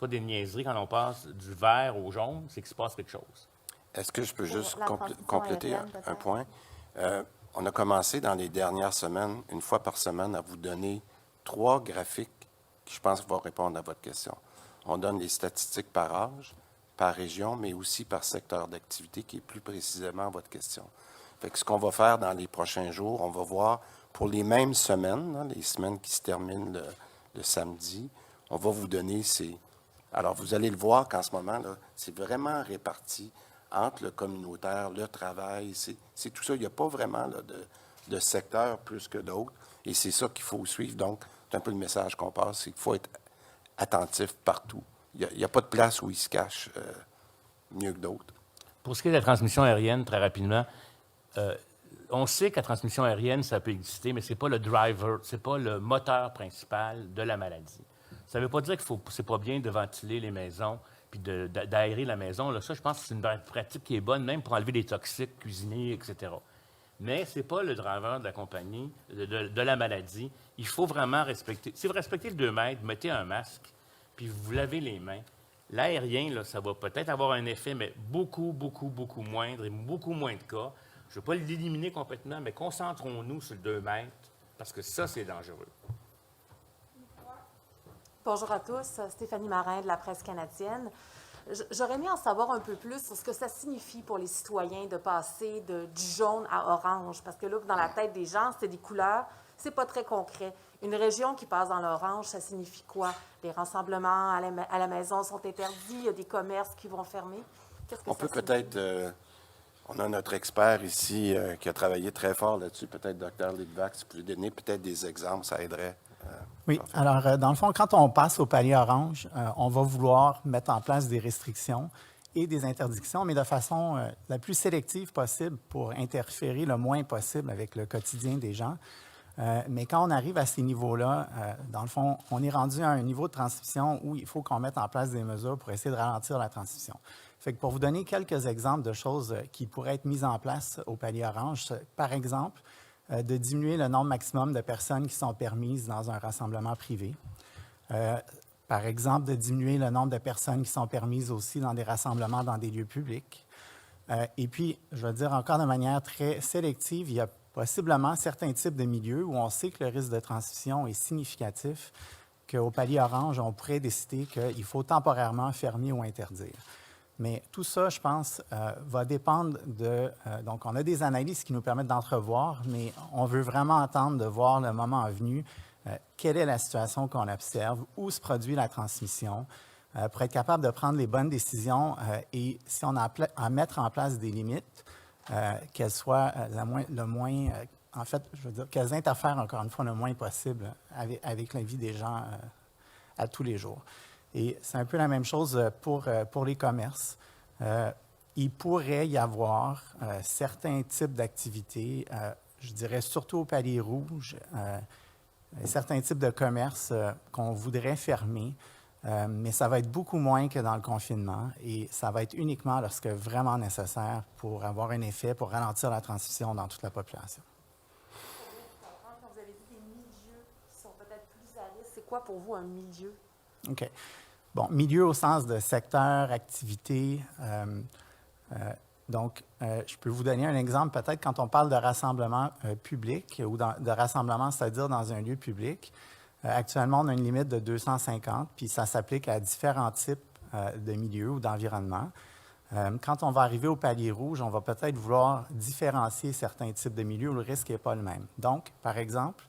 des niaiseries quand on passe du vert au jaune, c'est qu'il se passe quelque chose. Est-ce que je peux juste la transition compléter aérienne, un peut-être. point? On a commencé dans les dernières semaines, une fois par semaine, à vous donner 3 graphiques qui, je pense, vont répondre à votre question. On donne les statistiques par âge, par région, mais aussi par secteur d'activité, qui est plus précisément votre question. Fait que ce qu'on va faire dans les prochains jours, on va voir pour les mêmes semaines, là, les semaines qui se terminent le samedi, on va vous donner ces... Alors, vous allez le voir qu'en ce moment, là, c'est vraiment réparti entre le communautaire, le travail, c'est tout ça. Il n'y a pas vraiment là, de secteur plus que d'autres, et c'est ça qu'il faut suivre. Donc, c'est un peu le message qu'on passe, c'est qu'il faut être attentif partout. Il n'y a pas de place où il se cache mieux que d'autres. Pour ce qui est de la transmission aérienne, très rapidement, on sait que la transmission aérienne, ça peut exister, mais ce n'est pas le driver, ce n'est pas le moteur principal de la maladie. Ça ne veut pas dire que c'est pas bien de ventiler les maisons puis d'aérer la maison. Là, ça, je pense que c'est une pratique qui est bonne, même pour enlever des toxiques, cuisiner, etc. Mais ce n'est pas le driver de la compagnie, de la maladie. Il faut vraiment respecter. Si vous respectez le 2 mètres, mettez un masque, puis vous lavez les mains. L'aérien, là, ça va peut-être avoir un effet, mais beaucoup, beaucoup, beaucoup moindre et beaucoup moins de cas. Je ne veux pas l'éliminer complètement, mais concentrons-nous sur le 2 mètres, parce que ça, c'est dangereux. Bonjour à tous, Stéphanie Marin de la presse canadienne. J'aurais aimé en savoir un peu plus sur ce que ça signifie pour les citoyens de passer du jaune à orange, parce que là, dans la tête des gens, c'est des couleurs, c'est pas très concret. Une région qui passe dans l'orange, ça signifie quoi? Les rassemblements à la maison sont interdits, il y a des commerces qui vont fermer. Qu'est-ce que On ça peut signifie? peut-être... on a notre expert ici qui a travaillé très fort là-dessus, peut-être Dr. Litvak, si vous pouvez donner peut-être des exemples, ça aiderait. Oui, alors dans le fond, quand on passe au palier orange, on va vouloir mettre en place des restrictions et des interdictions, mais de façon la plus sélective possible pour interférer le moins possible avec le quotidien des gens. Mais quand on arrive à ces niveaux-là, dans le fond, on est rendu à un niveau de transmission où il faut qu'on mette en place des mesures pour essayer de ralentir la transmission. Fait que pour vous donner quelques exemples de choses qui pourraient être mises en place au palier orange, par exemple, de diminuer le nombre maximum de personnes qui sont permises dans un rassemblement privé. Par exemple, de diminuer le nombre de personnes qui sont permises aussi dans des rassemblements dans des lieux publics. Et puis, je veux dire encore de manière très sélective, il y a possiblement certains types de milieux où on sait que le risque de transmission est significatif, qu'au palier orange, on pourrait décider qu'il faut temporairement fermer ou interdire. Mais tout ça, je pense, va dépendre de... donc, on a des analyses qui nous permettent d'entrevoir, mais on veut vraiment attendre de voir le moment venu, quelle est la situation qu'on observe, où se produit la transmission. pour être capable de prendre les bonnes décisions et si on a à mettre en place des limites, qu'elles soient en fait, je veux dire, qu'elles interfèrent encore une fois le moins possible avec la vie des gens à tous les jours. Et c'est un peu la même chose pour les commerces. Il pourrait y avoir certains types d'activités, je dirais surtout au palier rouge, certains types de commerces qu'on voudrait fermer, mais ça va être beaucoup moins que dans le confinement et ça va être uniquement lorsque vraiment nécessaire pour avoir un effet, pour ralentir la transmission dans toute la population. Quand vous avez dit des milieux qui sont peut-être plus à risque, c'est quoi pour vous un milieu? OK. Bon, milieu au sens de secteur, activité. Donc, je peux vous donner un exemple. Peut-être quand on parle de rassemblement public ou de rassemblement, c'est-à-dire dans un lieu public, actuellement, on a une limite de 250, puis ça s'applique à différents types de milieux ou d'environnements. Quand on va arriver au palier rouge, on va peut-être vouloir différencier certains types de milieux où le risque n'est pas le même. Donc, par exemple,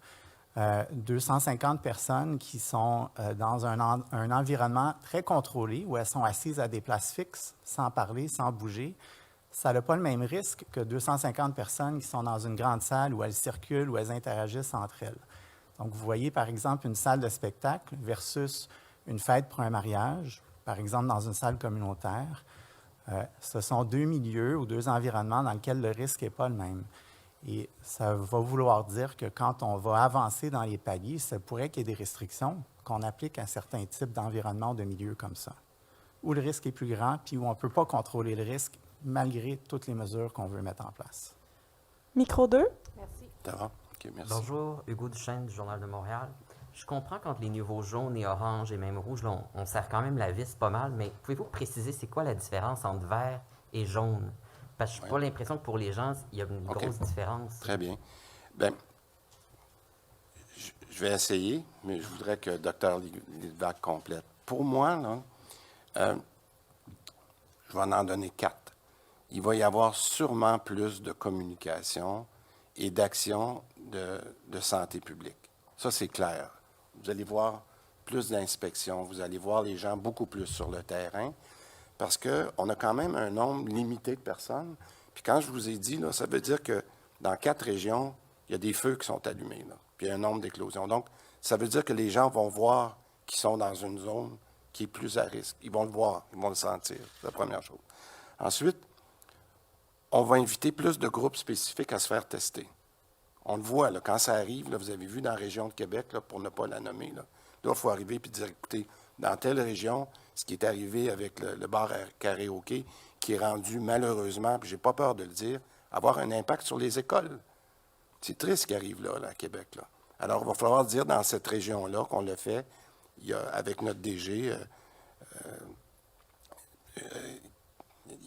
250 personnes qui sont dans un environnement très contrôlé, où elles sont assises à des places fixes, sans parler, sans bouger, ça n'a pas le même risque que 250 personnes qui sont dans une grande salle où elles circulent, où elles interagissent entre elles. Donc, vous voyez, par exemple, une salle de spectacle versus une fête pour un mariage, par exemple, dans une salle communautaire. Ce sont deux milieux ou deux environnements dans lesquels le risque n'est pas le même. Et ça va vouloir dire que quand on va avancer dans les paliers, ça pourrait qu'il y ait des restrictions qu'on applique à certains types d'environnements ou de milieux comme ça, où le risque est plus grand, puis où on ne peut pas contrôler le risque malgré toutes les mesures qu'on veut mettre en place. Micro 2. Merci. D'accord. OK, merci. Bonjour, Hugo Duchesne du Journal de Montréal. Je comprends qu'entre les niveaux jaunes et orange et même rouge, là, on serre quand même la vis pas mal, mais pouvez-vous préciser c'est quoi la différence entre vert et jaune? Parce que je n'ai pas l'impression que pour les gens, il y a une grosse différence. Très bien. Bien, je vais essayer, mais je voudrais que Dr. Lidvac complète. Pour moi, là, je vais en donner 4. Il va y avoir sûrement plus de communication et d'action de santé publique. Ça, c'est clair. Vous allez voir plus d'inspections, vous allez voir les gens beaucoup plus sur le terrain, parce qu'on a quand même un nombre limité de personnes. Puis quand je vous ai dit, là, ça veut dire que dans 4 régions, il y a des feux qui sont allumés, là, puis il y a un nombre d'éclosions. Donc, ça veut dire que les gens vont voir qu'ils sont dans une zone qui est plus à risque. Ils vont le voir, ils vont le sentir. C'est la première chose. Ensuite, on va inviter plus de groupes spécifiques à se faire tester. On le voit, là, quand ça arrive, là, vous avez vu dans la région de Québec, là, pour ne pas la nommer, là, il faut arriver et dire, écoutez, dans telle région, ce qui est arrivé avec le bar à karaoké, qui est rendu malheureusement, puis je n'ai pas peur de le dire, avoir un impact sur les écoles. C'est triste ce qui arrive là, à Québec. Là. Alors, il va falloir dire dans cette région-là qu'on le fait, il y a, avec notre DG,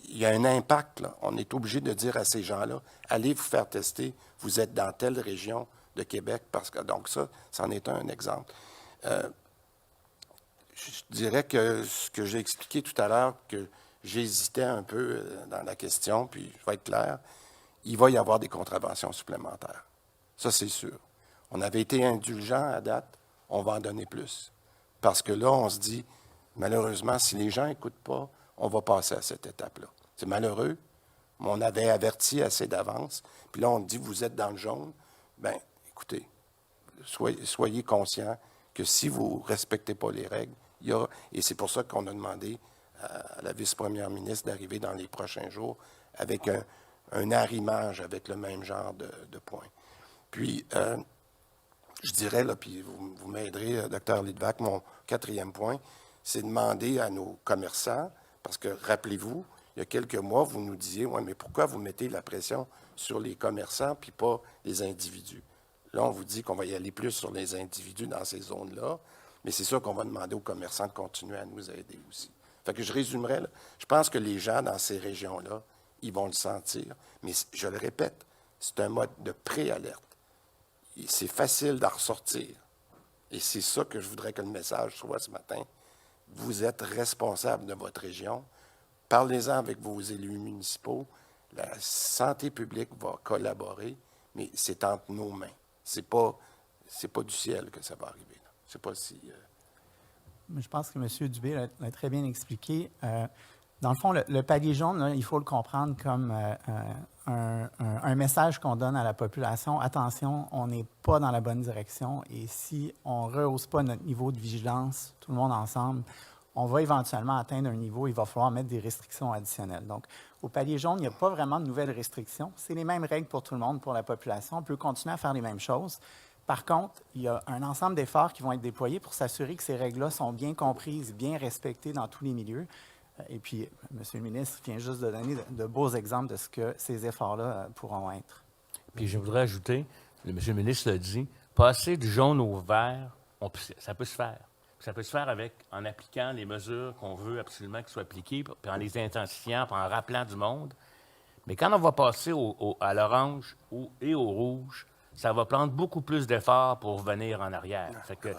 il y a un impact. Là. On est obligé de dire à ces gens-là, allez vous faire tester, vous êtes dans telle région de Québec, parce que donc ça, c'en est un exemple. Je dirais que ce que j'ai expliqué tout à l'heure, que j'hésitais un peu dans la question, puis je vais être clair, il va y avoir des contraventions supplémentaires. Ça, c'est sûr. On avait été indulgents à date, on va en donner plus. Parce que là, on se dit, malheureusement, si les gens n'écoutent pas, on va passer à cette étape-là. C'est malheureux, mais on avait averti assez d'avance. Puis là, on dit, vous êtes dans le jaune. Bien, écoutez, soyez conscients que si vous ne respectez pas les règles, il y aura, et c'est pour ça qu'on a demandé à la vice-première ministre d'arriver dans les prochains jours avec un arrimage avec le même genre de points. Puis, je dirais, là, puis vous m'aiderez, Dr. Lidvac, mon 4e point, c'est demander à nos commerçants, parce que, rappelez-vous, il y a quelques mois, vous nous disiez, oui, mais pourquoi vous mettez la pression sur les commerçants puis pas les individus? Là, on vous dit qu'on va y aller plus sur les individus dans ces zones-là, mais c'est sûr qu'on va demander aux commerçants de continuer à nous aider aussi. Fait que je résumerai, là, je pense que les gens dans ces régions-là, ils vont le sentir, mais je le répète, c'est un mode de pré-alerte. C'est facile d'en ressortir. Et c'est ça que je voudrais que le message soit ce matin. Vous êtes responsable de votre région. Parlez-en avec vos élus municipaux. La santé publique va collaborer, mais c'est entre nos mains. C'est pas du ciel que ça va arriver. Là. Je ne sais pas si... Je pense que M. Dubé l'a très bien expliqué. Dans le fond, le palier jaune, là, il faut le comprendre comme un message qu'on donne à la population. Attention, on n'est pas dans la bonne direction et si on ne rehausse pas notre niveau de vigilance, tout le monde ensemble, on va éventuellement atteindre un niveau, il va falloir mettre des restrictions additionnelles. Donc, au palier jaune, il n'y a pas vraiment de nouvelles restrictions. C'est les mêmes règles pour tout le monde, pour la population. On peut continuer à faire les mêmes choses. Par contre, il y a un ensemble d'efforts qui vont être déployés pour s'assurer que ces règles-là sont bien comprises, bien respectées dans tous les milieux. Et puis, M. le ministre vient juste de donner de beaux exemples de ce que ces efforts-là pourront être. Puis je voudrais ajouter, M. le ministre l'a dit, passer du jaune au vert, ça peut se faire. Ça peut se faire en appliquant les mesures qu'on veut absolument qu'elles soient appliquées, puis en les intensifiant, puis en rappelant du monde. Mais quand on va passer à l'orange et au rouge, ça va prendre beaucoup plus d'efforts pour revenir en arrière. Fait que,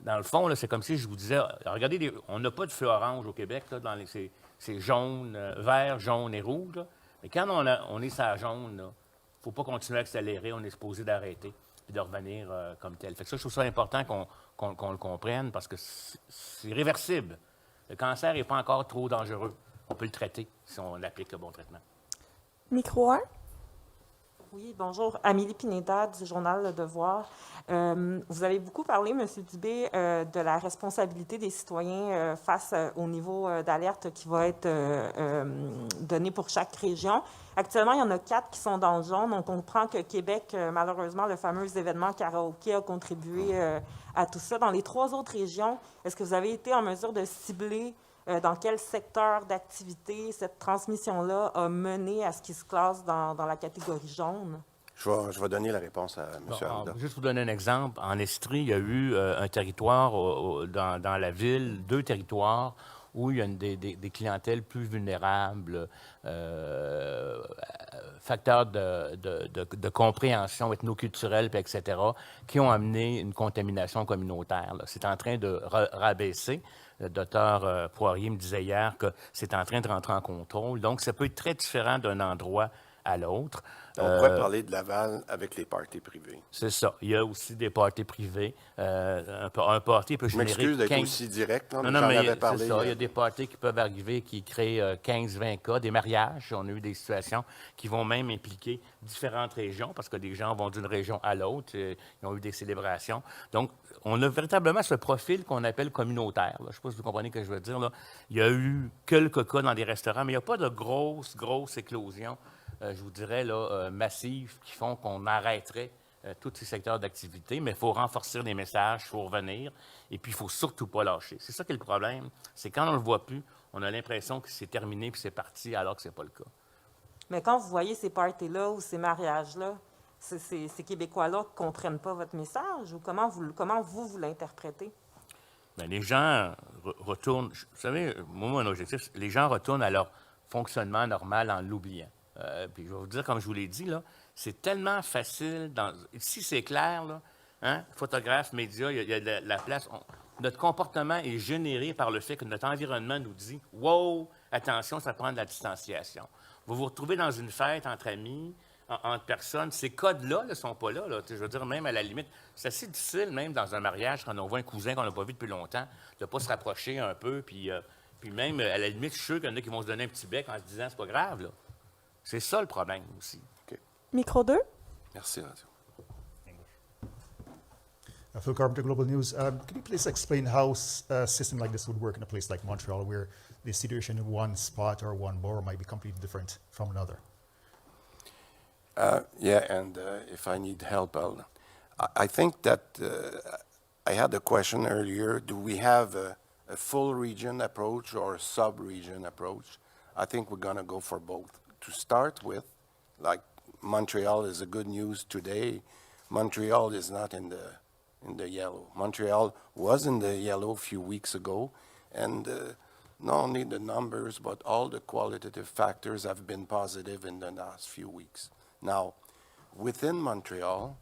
dans le fond, là, c'est comme si je vous disais, regardez, on n'a pas de feu orange au Québec, là, c'est jaune, vert, jaune et rouge. Là. Mais quand on est sur la jaune, il ne faut pas continuer à accélérer, on est supposé d'arrêter et de revenir comme tel. Fait que ça, je trouve ça important qu'on le comprenne parce que c'est réversible. Le cancer n'est pas encore trop dangereux. On peut le traiter si on applique le bon traitement. Micro 1. Oui, bonjour. Amélie Pineda du journal Le Devoir. Vous avez beaucoup parlé, M. Dubé, de la responsabilité des citoyens face au niveau d'alerte qui va être donné pour chaque région. Actuellement, il y en a 4 qui sont dans le jaune. On comprend que Québec, malheureusement, le fameux événement karaoké a contribué à tout ça. Dans les 3 autres régions, est-ce que vous avez été en mesure de cibler dans quel secteur d'activité cette transmission-là a mené à ce qui se classe dans la catégorie jaune? Je vais donner la réponse à M. Arruda. Juste pour donner un exemple, en Estrie, il y a eu un territoire dans la ville, 2 territoires où il y a des clientèles plus vulnérables, facteurs de compréhension ethnoculturelle, etc., qui ont amené une contamination communautaire. C'est en train de rabaisser. Le docteur Poirier me disait hier que c'est en train de rentrer en contrôle. Donc, ça peut être très différent d'un endroit à l'autre. On pourrait parler de Laval avec les parties privées. C'est ça. Il y a aussi des parties privées. Un party peut générer... Je m'excuse d'être aussi direct. Là, non, mais c'est ça. Il y a des parties qui peuvent arriver qui créent 15-20 cas, des mariages. On a eu des situations qui vont même impliquer différentes régions parce que des gens vont d'une région à l'autre. Ils ont eu des célébrations. Donc, on a véritablement ce profil qu'on appelle communautaire. Là. Je ne sais pas si vous comprenez ce que je veux dire. Là. Il y a eu quelques cas dans des restaurants, mais il n'y a pas de grosse éclosion, je vous dirais, là, massives qui font qu'on arrêterait tous ces secteurs d'activité. Mais il faut renforcer les messages, il faut revenir, et puis il ne faut surtout pas lâcher. C'est ça qui est le problème. C'est quand on ne le voit plus, on a l'impression que c'est terminé puis c'est parti, alors que ce n'est pas le cas. Mais quand vous voyez ces parties-là ou ces mariages-là, ces Québécois-là ne comprennent pas votre message ou comment vous l'interprétez? Bien, les gens retournent... Vous savez, moi, mon objectif, les gens retournent à leur fonctionnement normal en l'oubliant. Puis je vais vous dire, comme je vous l'ai dit, là, c'est tellement facile. Ici, c'est clair, là, hein? Photographes, médias, il y a de la place. Notre comportement est généré par le fait que notre environnement nous dit « Wow, attention, ça prend de la distanciation. » Vous vous retrouvez dans une fête entre amis, entre personnes. Ces codes-là ne sont pas là, là. Je veux dire, même à la limite, c'est assez difficile, même dans un mariage, quand on voit un cousin qu'on n'a pas vu depuis longtemps, de ne pas se rapprocher un peu. Puis même, à la limite, je suis sûr qu'il y en a qui vont se donner un petit bec en se disant « C'est pas grave, là. » C'est ça le problème aussi. Okay. Micro 2. Merci, Radio. Phil Carpenter, Global News. Could you please explain how a system like this would work in a place like Montreal, where the situation in one spot or one borough might be completely different from another? If I need help, I think that I had a question earlier. Do we have a full region approach or a sub-region approach? I think we're going to go for both. To start with, like Montreal is a good news today. Montreal is not in the yellow. Montreal was in the yellow a few weeks ago, and not only the numbers, but all the qualitative factors have been positive in the last few weeks. Now, within Montreal,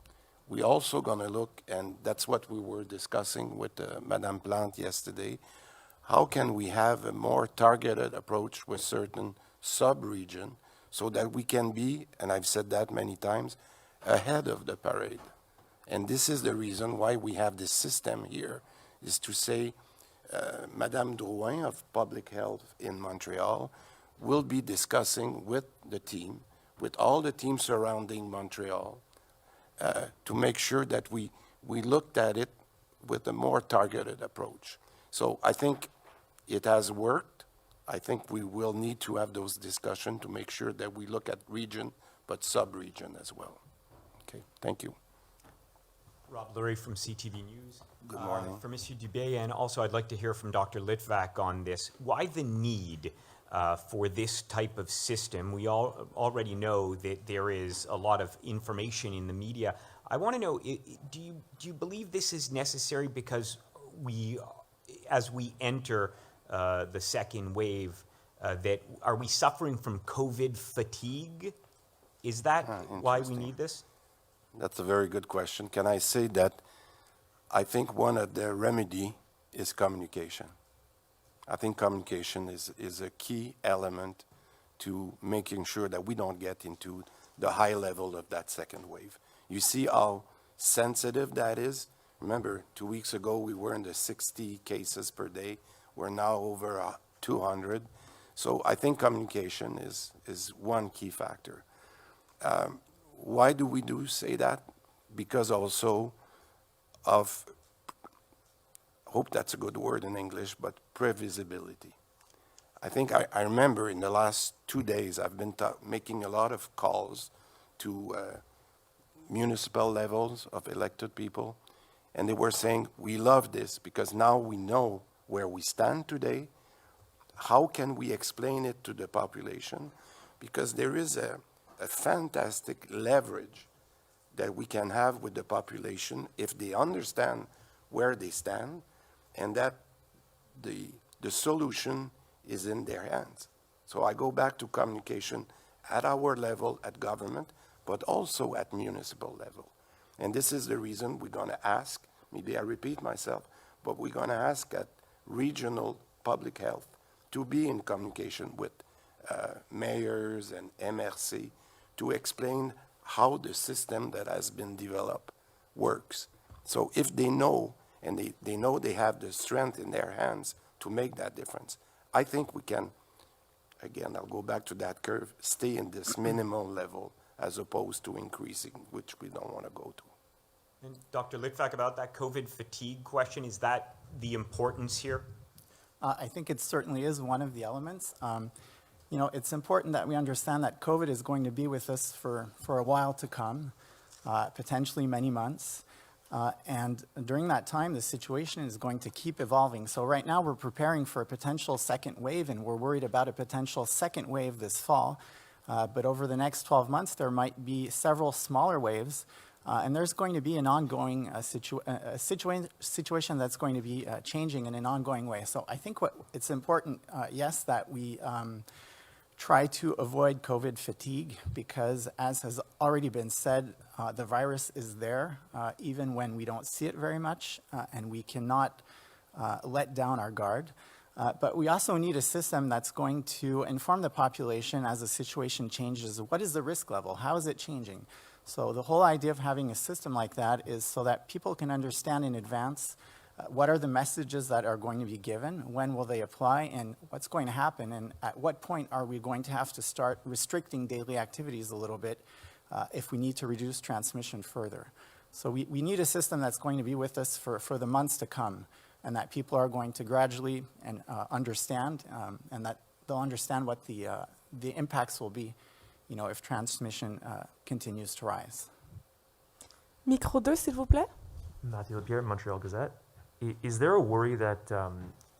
we also going to look, and that's what we were discussing with Madame Plante yesterday, how can we have a more targeted approach with certain sub-region so that we can be, and I've said that many times, ahead of the parade. And this is the reason why we have this system here, is to say, Madame Drouin of Public Health in Montreal will be discussing with the team, with all the teams surrounding Montreal, to make sure that we looked at it with a more targeted approach. So I think it has worked. I think we will need to have those discussions to make sure that we look at region, but sub-region as well. Okay, thank you. Rob Lurie from CTV News. Good morning. For Monsieur Dubé, and also I'd like to hear from Dr. Litvak on this. Why the need for this type of system? We all already know that there is a lot of information in the media. I want to know, do you believe this is necessary because as we enter the second wave, are we suffering from COVID fatigue? Is that why we need this? That's a very good question. Can I say that I think one of the remedy is communication. I think communication is a key element to making sure that we don't get into the high level of that second wave. You see how sensitive that is? Remember, 2 weeks ago, we were in the 60 cases per day. We're now over 200. So I think communication is one key factor. Why do we say that? Because also of, hope that's a good word in English, but previsibility. I think I remember in the last 2 days, I've been making a lot of calls to municipal levels of elected people, and they were saying, we love this because now we know where we stand today. How can we explain it to the population? Because there is a fantastic leverage that we can have with the population if they understand where they stand and that the solution is in their hands. So I go back to communication at our level, at government, but also at municipal level. And this is the reason we're going to ask, maybe I repeat myself, but we're going to ask at regional public health to be in communication with mayors and MRC to explain how the system that has been developed works. So if they know, and they know they have the strength in their hands to make that difference, I think we can, again, I'll go back to that curve, stay in this minimal level as opposed to increasing, which we don't want to go to. And Dr. Litvak, about that COVID fatigue question, is that the importance here? I think it certainly is one of the elements. You know, it's important that we understand that COVID is going to be with us for a while to come, potentially many months. And during that time, the situation is going to keep evolving. So right now, we're preparing for a potential second wave, and we're worried about a potential second wave this fall. But over the next 12 months, there might be several smaller waves, and there's going to be an ongoing situation that's going to be changing in an ongoing way. So I think it's important, yes, that we try to avoid COVID fatigue because, as has already been said, the virus is there even when we don't see it very much, and we cannot let down our guard. But we also need a system that's going to inform the population as the situation changes. What is the risk level? How is it changing? So the whole idea of having a system like that is so that people can understand in advance what are the messages that are going to be given, when will they apply, and what's going to happen, and at what point are we going to have to start restricting daily activities a little bit if we need to reduce transmission further. So we need a system that's going to be with us for the months to come, and that people are going to gradually and understand, and that they'll understand what the impacts will be, you know, if transmission continues to rise. Micro 2, s'il vous plaît. Matthew Lapierre, Montreal Gazette. Is there a worry that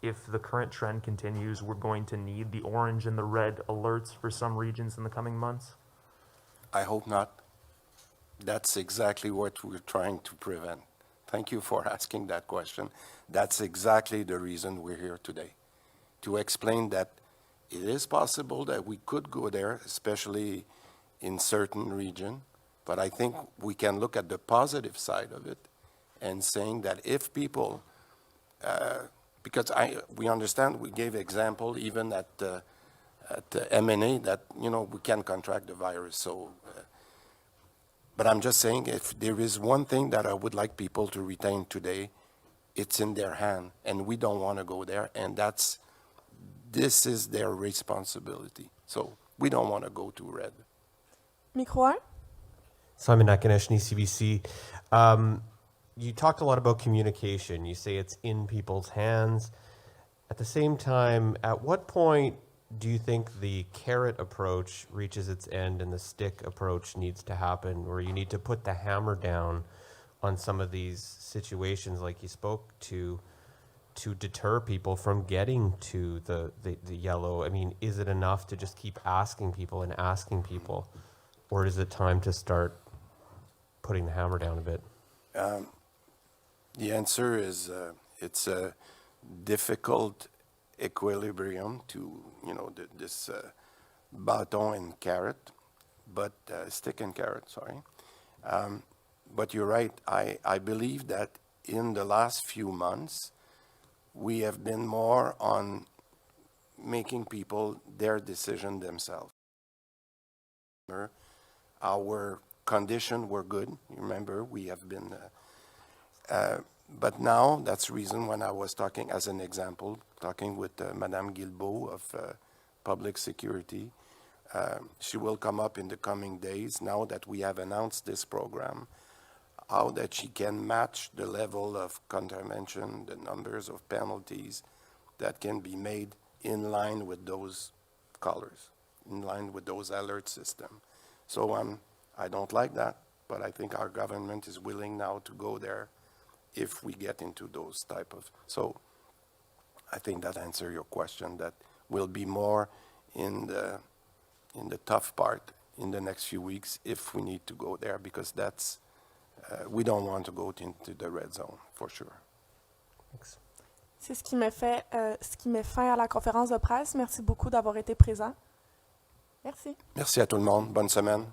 if the current trend continues, we're going to need the orange and the red alerts for some regions in the coming months? I hope not. That's exactly what we're trying to prevent. Thank you for asking that question. That's exactly the reason we're here today, to explain that it is possible that we could go there, especially in certain regions, but I think we can look at the positive side of it and saying that if people, because we understand, we gave example even at MNA that, you know, we can contract the virus. So, but I'm just saying if there is one thing that I would like people to retain today, it's in their hand, and we don't want to go there, and this is their responsibility. So we don't want to go to red. Micro 1. Simon Nakaneshny, CBC. You talked a lot about communication. You say it's in people's hands. At the same time, at what point do you think the carrot approach reaches its end and the stick approach needs to happen, where you need to put the hammer down on some of these situations like you spoke to deter people from getting to the yellow? I mean, is it enough to just keep asking people, or is it time to start putting the hammer down a bit? The answer is it's a difficult equilibrium to, this bâton and carrot, but stick and carrot, sorry. But you're right. I believe that in the last few months, we have been more on making people their decision themselves. Our condition were good. You remember, we have been, but now that's the reason when I was talking, as an example, talking with Madame Guilbeault of Public Security. She will come up in the coming days, now that we have announced this program, how that she can match the level of contravention, the numbers of penalties that can be made in line with those colors, in line with those alert systems. So I don't like that, but I think our government is willing now to go there if we get into those type of. So I think that answers your question. That will be more in the tough part in the next few weeks if we need to go there, because that's we don't want to go into the red zone for sure. Thanks. C'est ce qui met fin à la conférence de presse. Merci beaucoup d'avoir été présent. Merci. Merci à tout le monde. Bonne semaine.